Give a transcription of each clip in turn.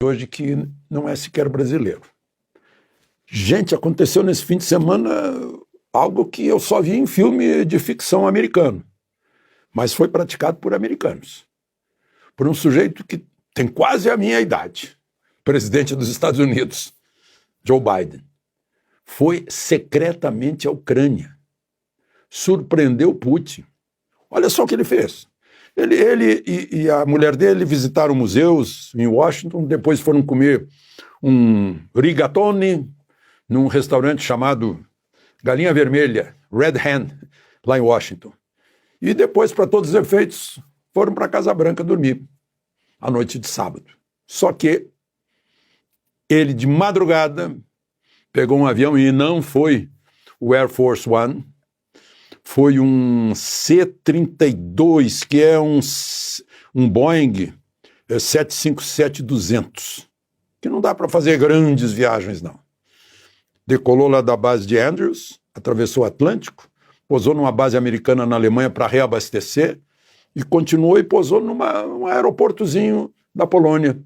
hoje que não é sequer brasileiro. Gente, aconteceu nesse fim de semana algo que eu só vi em filme de ficção americano, mas foi praticado por americanos, por um sujeito que tem quase a minha idade, presidente dos Estados Unidos, Joe Biden. Foi secretamente à Ucrânia, surpreendeu Putin. Olha só o que ele fez. Ele e a mulher dele visitaram museus em Washington, depois foram comer um rigatoni num restaurante chamado Galinha Vermelha, Red Hen, lá em Washington. E depois, para todos os efeitos, foram para a Casa Branca dormir, à noite de sábado. Só que ele, de madrugada, pegou um avião e não foi o Air Force One, foi um C-32, que é um Boeing 757-200, que não dá para fazer grandes viagens, não. Decolou lá da base de Andrews, atravessou o Atlântico, pousou numa base americana na Alemanha para reabastecer e continuou e pousou num aeroportozinho da Polônia,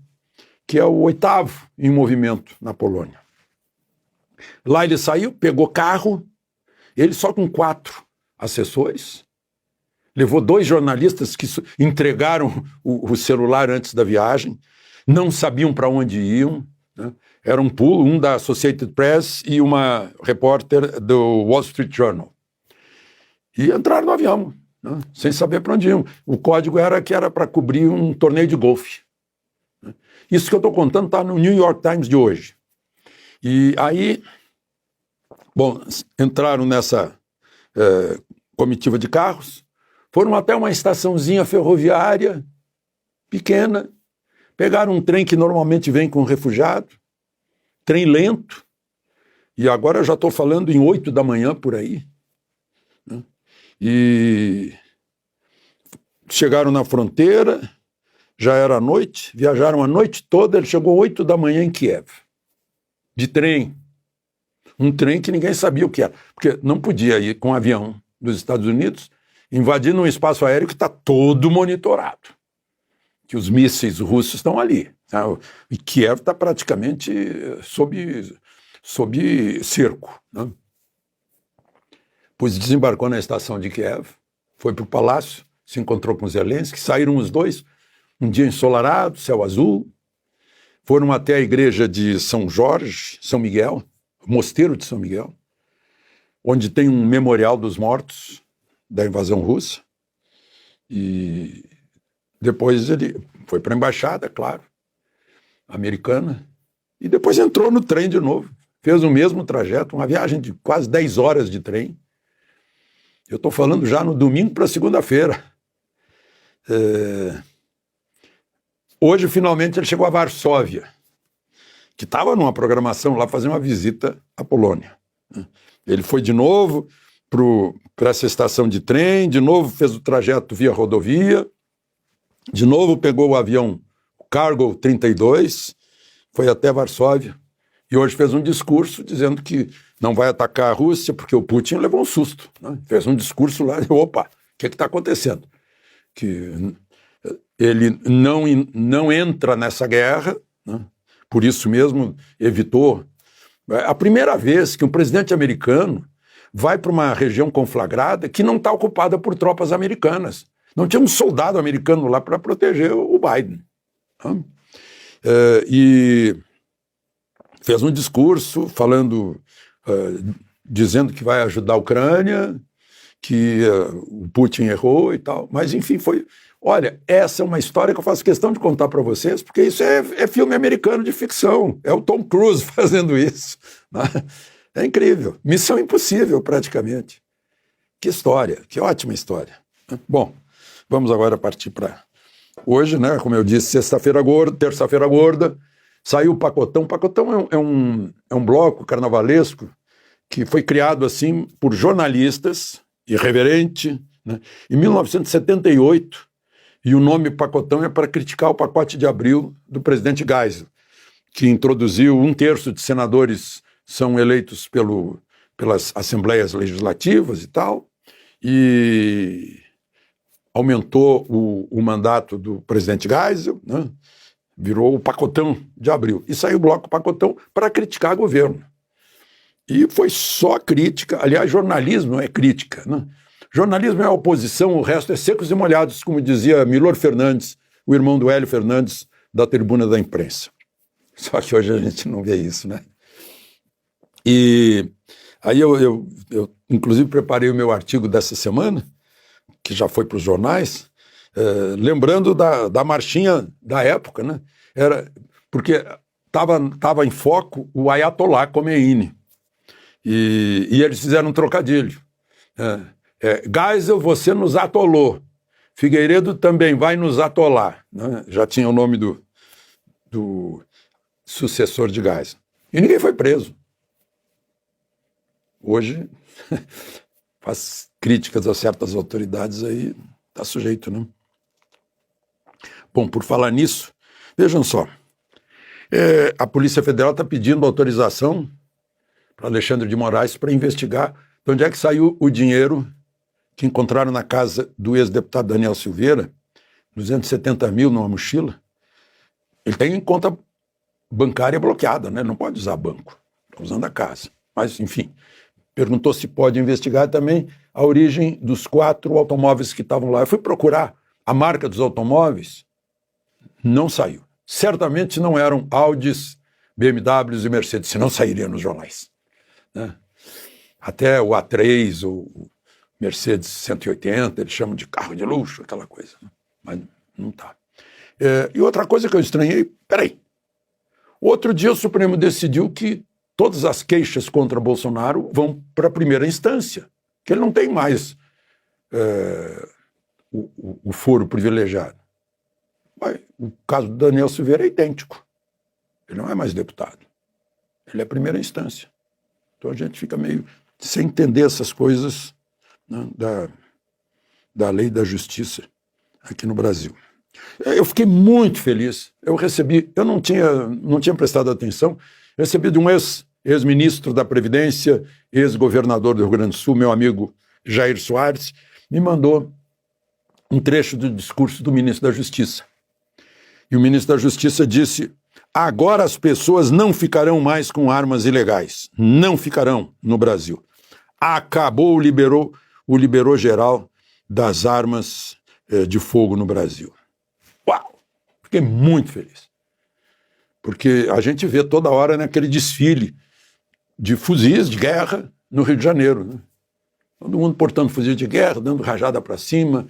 que é o 8º em movimento na Polônia. Lá ele saiu, pegou carro, ele só com 4 assessores, levou 2 jornalistas que entregaram o celular antes da viagem, não sabiam para onde iam, né? Era um pulo, um da Associated Press e uma repórter do Wall Street Journal. E entraram no avião, né? Sem saber para onde iam. O código era que era para cobrir um torneio de golfe. Isso que eu estou contando está no New York Times de hoje. E aí, bom, entraram nessa comitiva de carros, foram até uma estaçãozinha ferroviária pequena, pegaram um trem que normalmente vem com refugiado, trem lento, e agora eu já estou falando em 8 da manhã por aí, né? E chegaram na fronteira, já era noite, viajaram a noite toda, ele chegou 8 da manhã em Kiev, de trem. Um trem que ninguém sabia o que era, porque não podia ir com um avião dos Estados Unidos invadindo um espaço aéreo que está todo monitorado, que os mísseis russos estão ali, tá? E Kiev está praticamente sob cerco, né? Pois desembarcou na estação de Kiev, foi para o palácio, se encontrou com Zelensky, saíram os dois, um dia ensolarado, céu azul, foram até a igreja de São Jorge, São Miguel, Mosteiro de São Miguel, onde tem um memorial dos mortos da invasão russa, e depois ele foi para a embaixada, claro, americana, e depois entrou no trem de novo, fez o mesmo trajeto, uma viagem de quase 10 horas de trem. Eu estou falando já no domingo para segunda-feira. Hoje, finalmente, ele chegou a Varsóvia, que estava numa programação lá, fazer uma visita à Polônia. Ele foi de novo para essa estação de trem, de novo fez o trajeto via rodovia, de novo pegou o avião Cargo 32, foi até Varsóvia, e hoje fez um discurso dizendo que não vai atacar a Rússia, porque o Putin levou um susto, né? Fez um discurso lá, e opa, o que está acontecendo? Que ele não entra nessa guerra, né? Por isso mesmo evitou. A primeira vez que um presidente americano vai para uma região conflagrada que não está ocupada por tropas americanas. Não tinha um soldado americano lá para proteger o Biden, né? E fez um discurso falando, dizendo que vai ajudar a Ucrânia, que o Putin errou e tal. Mas, enfim, foi... Olha, essa é uma história que eu faço questão de contar para vocês, porque isso é filme americano de ficção. É o Tom Cruise fazendo isso, né? É incrível. Missão impossível, praticamente. Que história, que ótima história. Bom, vamos agora partir para hoje, né? Como eu disse, sexta-feira gorda, terça-feira gorda, saiu o Pacotão. Pacotão é um bloco carnavalesco que foi criado assim por jornalistas, irreverente, né? Em 1978, e o nome Pacotão é para criticar o pacote de abril do presidente Geisel, que introduziu 1/3 de senadores são eleitos pelas assembleias legislativas e tal, e aumentou o mandato do presidente Geisel, né? Virou o Pacotão de Abril. E saiu o Bloco Pacotão para criticar o governo. E foi só crítica. Aliás, jornalismo é crítica, né? Jornalismo é a oposição, o resto é secos e molhados, como dizia Milor Fernandes, o irmão do Hélio Fernandes, da Tribuna da Imprensa. Só que hoje a gente não vê isso, né? E aí eu inclusive, preparei o meu artigo dessa semana, que já foi para os jornais, lembrando da marchinha da época, né? Porque estava em foco o Ayatollah Khomeini. E eles fizeram um trocadilho. Geisel, você nos atolou. Figueiredo também vai nos atolar. Né? Já tinha o nome do sucessor de Geisel. E ninguém foi preso. Hoje, faz críticas a certas autoridades aí, está sujeito, né? Bom, por falar nisso, vejam só. A Polícia Federal está pedindo autorização para Alexandre de Moraes para investigar de onde é que saiu o dinheiro que encontraram na casa do ex-deputado Daniel Silveira, 270 mil numa mochila. Ele tem conta bancária bloqueada, né? Não pode usar banco, está usando a casa. Mas, enfim, perguntou se pode investigar também a origem dos 4 automóveis que estavam lá. Eu fui procurar a marca dos automóveis, não saiu. Certamente não eram Audis, BMWs e Mercedes, senão sairia nos jornais. Né? Até o A3, o Mercedes 180, eles chamam de carro de luxo, aquela coisa. Né? Mas não está. E outra coisa que eu estranhei, peraí, outro dia o Supremo decidiu que todas as queixas contra Bolsonaro vão para a primeira instância, que ele não tem mais o foro privilegiado. Mas o caso do Daniel Silveira é idêntico. Ele não é mais deputado. Ele é primeira instância. Então a gente fica meio sem entender essas coisas, né, da lei da justiça aqui no Brasil. Eu fiquei muito feliz. Eu não tinha prestado atenção, recebi de um ex-ministro da Previdência, ex-governador do Rio Grande do Sul, meu amigo Jair Soares, me mandou um trecho do discurso do ministro da Justiça. E o ministro da Justiça disse: agora as pessoas não ficarão mais com armas ilegais. Não ficarão no Brasil. Acabou o liberou geral das armas de fogo no Brasil. Uau! Fiquei muito feliz. Porque a gente vê toda hora naquele desfile de fuzis de guerra no Rio de Janeiro. Né? Todo mundo portando fuzil de guerra, dando rajada para cima,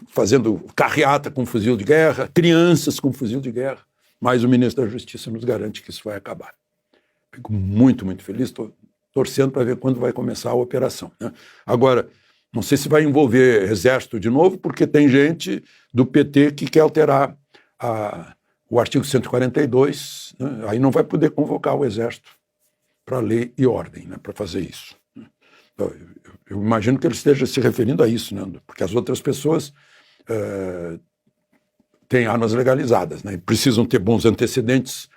fazendo carreata com fuzil de guerra, crianças com fuzil de guerra. Mas o ministro da Justiça nos garante que isso vai acabar. Fico muito, muito feliz, estou torcendo para ver quando vai começar a operação. Né? Agora, não sei se vai envolver exército de novo, porque tem gente do PT que quer alterar o artigo 142, né? Aí não vai poder convocar o exército para lei e ordem, né? Para fazer isso. Eu imagino que ele esteja se referindo a isso, né? Porque as outras pessoas têm armas legalizadas, né? Precisam ter bons antecedentes,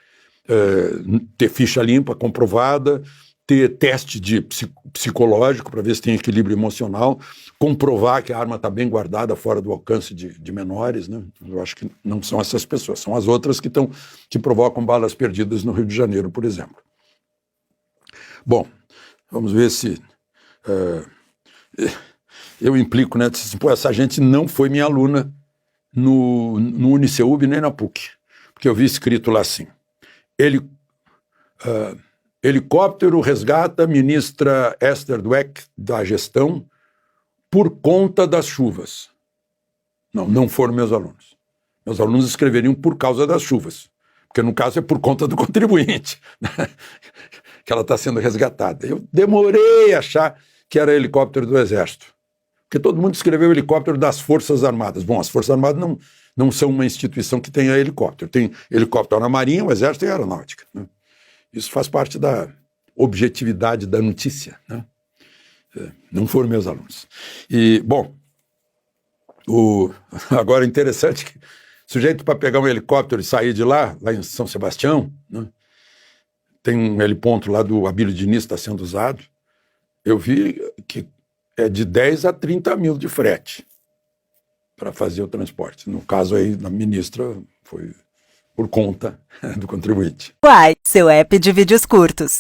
ter ficha limpa, comprovada, ter teste psicológico para ver se tem equilíbrio emocional, comprovar que a arma está bem guardada fora do alcance de menores, né? Eu acho que não são essas pessoas, são as outras que provocam balas perdidas no Rio de Janeiro, por exemplo. Bom, vamos ver se eu implico, né? Essa gente não foi minha aluna no Uniceub nem na PUC, porque eu vi escrito lá assim: helicóptero resgata ministra Esther Dweck da gestão por conta das chuvas. Não foram meus alunos. Meus alunos escreveriam por causa das chuvas, porque no caso é por conta do contribuinte, né? Que ela está sendo resgatada. Eu demorei a achar que era helicóptero do Exército, porque todo mundo escreveu helicóptero das Forças Armadas. Bom, as Forças Armadas não são uma instituição que tenha helicóptero. Tem helicóptero na Marinha, o Exército e a Aeronáutica, né? Isso faz parte da objetividade da notícia, né? Não foram meus alunos. E, bom, agora é interessante que sujeito para pegar um helicóptero e sair de lá em São Sebastião, né? Tem um heliponto lá do Abílio Diniz que está sendo usado. Eu vi que é de 10 a 30 mil de frete para fazer o transporte. No caso aí, da ministra, foi por conta do contribuinte. Uai, seu app de vídeos curtos.